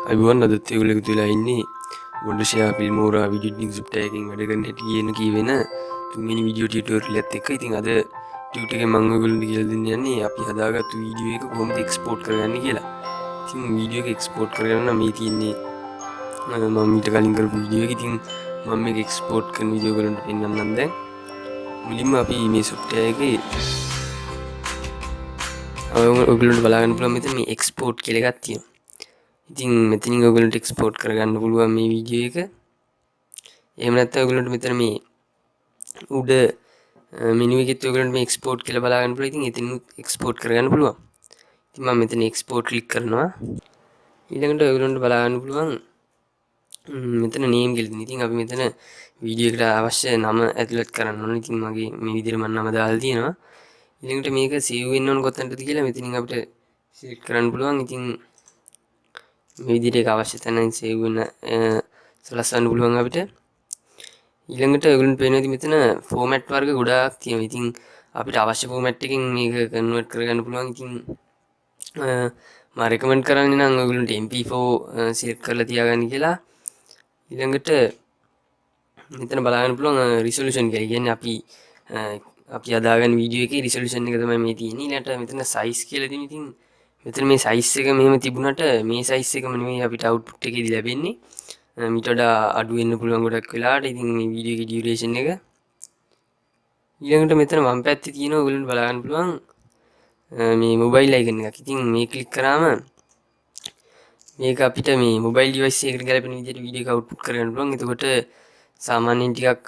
අයිබෝන් අදත් ඒගොල්ලෝ එකතු වෙලා ඉන්නේ වොන්ඩර්ෂෙයා ෆිල්මෝරා වීඩියෝ එඩිටින් සොෆ්ට්වෙයාර් එකකින් වැඩ කරන හැටි කියන කියවෙන තුන්වෙනි වීඩියෝ ටියුටෝරියල් එකත් එක්ක. ඉතින් අද ටියුට් එකේ මම ඔයගොල්ලන්ට කියලා දෙන්න යන්නේ අපි හදාගත්තු වීඩියෝ එක කොහොමද එක්ස්පෝර්ට් කරගන්නේ කියලා. ඉතින් වීඩියෝ එක එක්ස්පෝර්ට් කරගන්න නම් මේ තියෙන්නේ මම ඊට කලින් කරපු වීඩියෝ එක. ඉතින් මම මේක එක්ස්පෝර්ට් කරන වීඩියෝ ඔයගොල්ලන්ට පෙන්නන්නම් දැන්. මුලින්ම අපි මේ සොෆ්ට්වෙයාර් එකේ ඔයගොල්ලන්ට බලාගන්න පුළුවන් මෙතන මේ එක්ස්පෝර්ට් කියලා එකක් තියෙනවා. ඉතින් මෙතනින් ඔයගොල්ලන්ට එක්ස්පෝර්ට් කරගන්න පුළුවන් මේ වීඩියෝ එක. එහෙම නැත්නම් ඔයගොල්ලන්ට මෙතන මේ උඩ මෙනු එකෙත් ඔයගොල්ලන්ට මේ එක්ස්පෝර්ට් කියලා බලාගන්න පුළුවන්. ඉතින් එතනින් එක්ස්පෝර්ට් කරගන්න පුළුවන්. ඉතින් මම මෙතන එක්ස්පෝර්ට් ක්ලික් කරනවා. ඊළඟට ඔයගොල්ලන්ට බලාගන්න පුළුවන් මෙතන නේම් කියලා තියෙනවා. ඉතින් අපි මෙතන වීඩියෝ එකට අවශ්‍ය නම ඇතුළත් කරන්න ඕනේ. ඉතින් මගේ මේ විදිහට මම නම දාලා තියෙනවා. ඊළඟට මේක සේව් වෙන්න ඕන කොතනද කියලා මෙතනින් අපිට සිලෙක්ට් කරන්න පුළුවන්. ඉතින් මේ විදිහට ඒක අවශ්‍ය තැනින් සේව් වෙන සලස්වන්න පුළුවන් අපිට. ඊළඟට ඔයගොල්ලන්ට පේනවා මෙතන ෆෝමැට් වර්ග ගොඩාක් තියෙනවා. ඉතින් අපිට අවශ්‍ය ෆෝමැට් එකකින් මේක කන්වර්ට් කරගන්න පුළුවන්. ඉතින් මම රෙකමන්ඩ් කරන්නේ නම් ඔයගොල්ලන්ට MP4 සිලෙක්ට් කරලා තියාගන්න කියලා. ඊළඟට මෙතන බලන්න පුළුවන් රිසොලූෂන් කියලා. කියන්නේ අපි හදාගන්න වීඩියෝ එකේ රිසොලූෂන් එක තමයි මේ තියෙන්නේ. ඊළඟට මෙතන සයිස් කියලා තියෙනවා. ඉතින් මෙතන මේ සයිස් එක මෙහෙම තිබුණාට මේ සයිස් එකම නෙමෙයි අපිට අවුට්පුට් එකේදී ලැබෙන්නේ. මීට වඩා අඩු වෙන්න පුළුවන් ගොඩක් වෙලාවට. ඉතින් මේ වීඩියෝ එකේ ඩියුරේෂන් එක ඊළඟට මෙතන වම් පැත්තේ තියෙනවා ඔයගොල්ලන්ට බලන්න පුළුවන් මේ මොබයිල් අයිකන් එකක්. ඉතින් මේ ක්ලික් කරාම මේක අපිට මේ මොබයිල් ඩිවයිස් එකකට ගැලපෙන විදිහට වීඩියෝ එක අවුට්පුට් කරගන්න පුළුවන්. එතකොට සාමාන්‍යයෙන් ටිකක්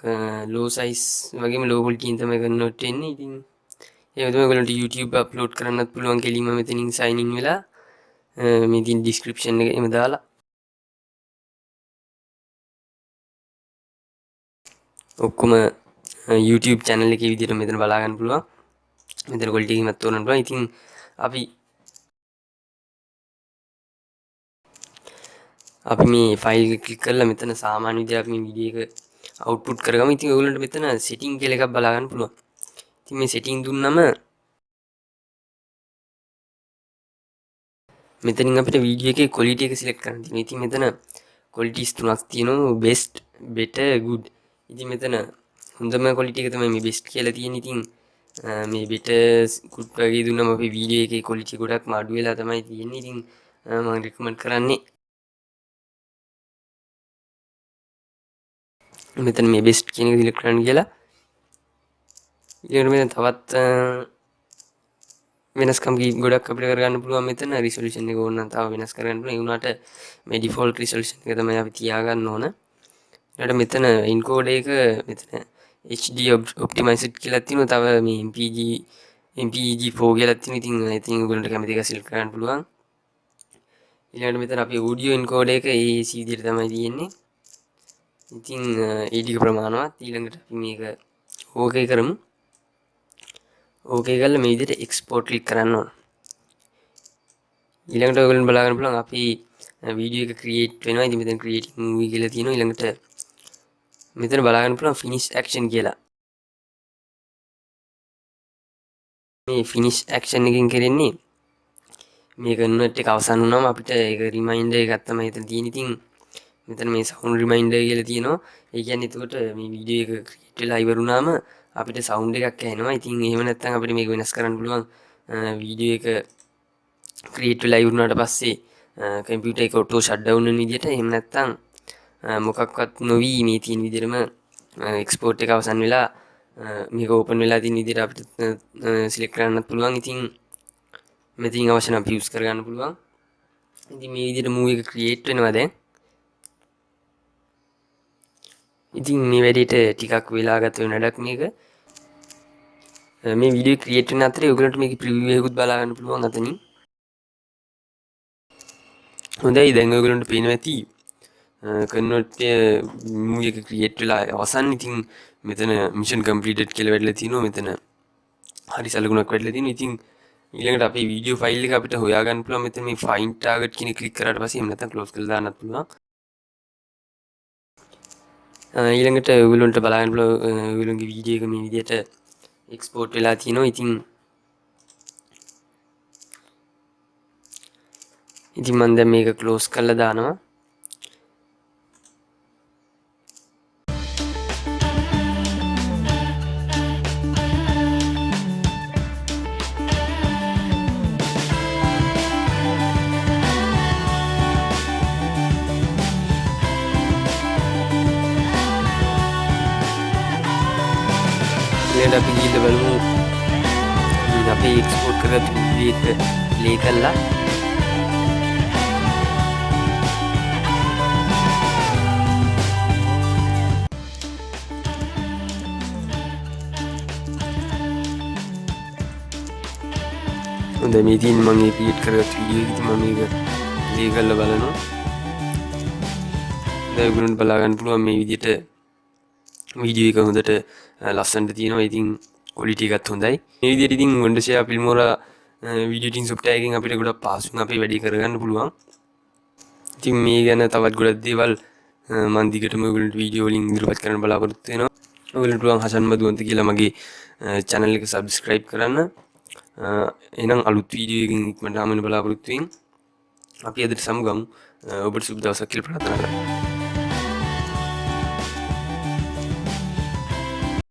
ලෝ සයිස් වගේම ලෝ ක්වොලිටියෙන් තමයි කන්වර්ට් වෙන්නේ. ඉතින් ඒ වගේම ඔයගොල්ලන්ට YouTube අප්ලෝඩ් කරන්නත් පුළුවන් කෙලින්ම මෙතනින් සයින් ඉන් වෙලා මේ තියෙන ඩිස්ක්‍රිප්ෂන් එක එහෙම දාලා ඔක්කොම YouTube channel එකේ විදිහට මෙතන බලා ගන්න පුළුවන්. මෙතන quality එකමත් තෝරන්න පුළුවන්. ඉතින් අපි මේ ෆයිල් එක ක්ලික් කරලා මෙතන සාමාන්‍ය විදිහට අපි මේ වීඩියෝ එක අවුට්පුට් කරගමු. ඉතින් ඔයගොල්ලන්ට මෙතන setting කියලා එකක් බලා ගන්න පුළුවන්. ඉතින් මේ setting දුන්නම මෙතනින් අපිට වීඩියෝ එකේ quality එක select කරන්න තියෙනවා. ඉතින් මෙතන qualities තුනක් තියෙනවා. best, better, good. ඉතින් මෙතන හොඳම quality එක තමයි මේ best කියලා තියෙන්නේ. ඉතින් මේ better, good වගේ දුන්නම අපේ වීඩියෝ එකේ quality ගොඩක්ම අඩු වෙලා තමයි තියෙන්නේ. ඉතින් මම recommend කරන්නේ මෙතන මේ best කියන එක select කරන්න කියලා. ඊළඟට මෙතන තවත් වෙනස්කම් ගොඩක් අපිට කරගන්න පුළුවන්. මෙතන resolution එක ඕන නම් තව වෙනස් කරගන්න පුළුවන්. ඒ වුණාට මේ default resolution එක තමයි අපි තියාගන්න ඕන. ඊළඟට මෙතන encode එක මෙතන HD optimized කියලා තියෙනවා. තව මේ MPEG 4 කියලා තියෙනවා. ඉතින් ඔයගොල්ලන්ට කැමති එක select කරන්න පුළුවන්. ඊළඟට මෙතන අපි audio encode එක AAC විදිහට තමයි තියෙන්නේ. ඉතින් ඒ ටික ප්‍රමාණවත්. ඊළඟට අපි මේක ඕකේ කරමු. ඕකේ කරලා මේ විදිහට එක්ස්පෝර්ට් ක්ලික් කරන්න ඕන. ඊළඟට ඔයගොල්ලන් බලා ගන්න පුළුවන් අපි වීඩියෝ එක ක්‍රියේට් වෙනවා. ඉතින් මෙතන ක්‍රියේටින් මූවි කියලා තියෙනවා. ඊළඟට මෙතන බලා ගන්න පුළුවන් ෆිනිෂ් ඇක්ෂන් කියලා. මේ ෆිනිෂ් ඇක්ෂන් එකකින් කරන්නේ මේ කන්වර්ට් එක අවසන් වුණාම අපිට ඒක රිමයින්ඩර් එකක් තමයි එතන තියෙන්නේ. ඉතින් මෙතන මේ සවුන්ඩ් රිමයින්ඩර් කියලා තියෙනවා. ඒ කියන්නේ එතකොට මේ වීඩියෝ එක ක්‍රියේට් වෙලා ඉවරුණාම අපිට සවුන්ඩ් එකක් ඇහෙනවා. ඉතින් එහෙම නැත්නම් අපිට මේක වෙනස් කරන්න පුළුවන්. වීඩියෝ එක ක්‍රියේට් වෙලා ඉවරුණාට පස්සේ කම්පියුටර් එක ඔටෝ ෂට් ඩවුන් වෙන විදිහට. එහෙම නැත්නම් මොකක්වත් නොවි මේ තියෙන විදිහටම එක්ස්පෝර්ට් එක අවසන් වෙලා මේක ඕපන් වෙලා තියෙන විදිහට අපිට සිලෙක්ට් කරන්නත් පුළුවන්. ඉතින් මෙතනින් අවශ්‍ය නම් යූස් කරගන්න පුළුවන්. ඉතින් මේ විදිහට මූවි එක ක්‍රියේට් වෙනවා දැන්. ඉතින් මේ වැඩේට ටිකක් වෙලා ගත වෙන වැඩක් මේක. මේ වීඩියෝ ක්‍රියේට් වෙන අතරේ ඔයගලන්ට මේකේ ප්‍රිවිව් එකකුත් බලා ගන්න පුළුවන් අතනින්. හොඳයි දැන් ඔයගලන්ට පේනවා ඇති කන්වර්ට් මූවි එක ක්‍රියේට් වෙලා අවසන්. ඉතින් මෙතන මිෂන් කම්ප්ලීටඩ් කියලා වැටලා තියෙනවා. මෙතන හරි සලකුණක් වැටලා තියෙනවා. ඉතින් ඊළඟට අපේ වීඩියෝ ෆයිල් එක අපිට හොයාගන්න පුළුවන්. මෙතන මේ ෆයින්ඩ් ටාගට් කියන ක්ලික් කරාට පස්සේ එහෙම නැත්නම් ක්ලෝස් කරලා දාන්නත් පුළුවන්. ඊළඟට ඔයගලන්ට බලන්න පුළුවන් ඔයගලන්ගේ වීඩියෝ එක මේ විදිහට එක්ස්පෝර්ට් වෙලා තියෙනවා. ඉතින් ඉතින් මම දැන් මේක ක්ලෝස් කරලා දානවා. ඊළඟට අපි ගිහිල්ලා බලමු අපේ එක්ස්පෝර්ට් කරගත්තු වීඩියෝ එක ප්ලේ කරලා හොඳයි මේ තියෙන මම මේ ක්‍රියේට් කරගත්තු වීඩියෝ එක ඉතින් මම මේක ප්ලේ කරලා බලනවා. දැන් ඔයගොල්ලන්ට බලා ගන්න පුළුවන් මේ විදිහට වීඩියෝ එක හොඳට ලස්සනට තියෙනවා. ඉතින් ක්වොලිටි එකත් හොඳයි. මේ විදිහට ඉතින් Wondershare Filmora video editing software එකෙන් අපිට ගොඩක් පහසුවෙන් අපේ වැඩේ කරගන්න පුළුවන්. ඉතින් මේ ගැන තවත් ගොඩක් දේවල් මම දිගටම ඔයගොල්ලන්ට වීඩියෝ වලින් ඉදිරිපත් කරන්න බලාපොරොත්තු වෙනවා. ඔයගොල්ලන්ට පුළුවන් හසන් මදුවන්ත කියලා මගේ channel එක subscribe කරන්න. එහෙනම් අලුත් වීඩියෝ එකකින් ඉක්මනට හමු වෙන බලාපොරොත්තු වෙමින් අපි අදට සමුගමු. ඔබට සුබ දවසක් කියලා ප්‍රාර්ථනා කරනවා.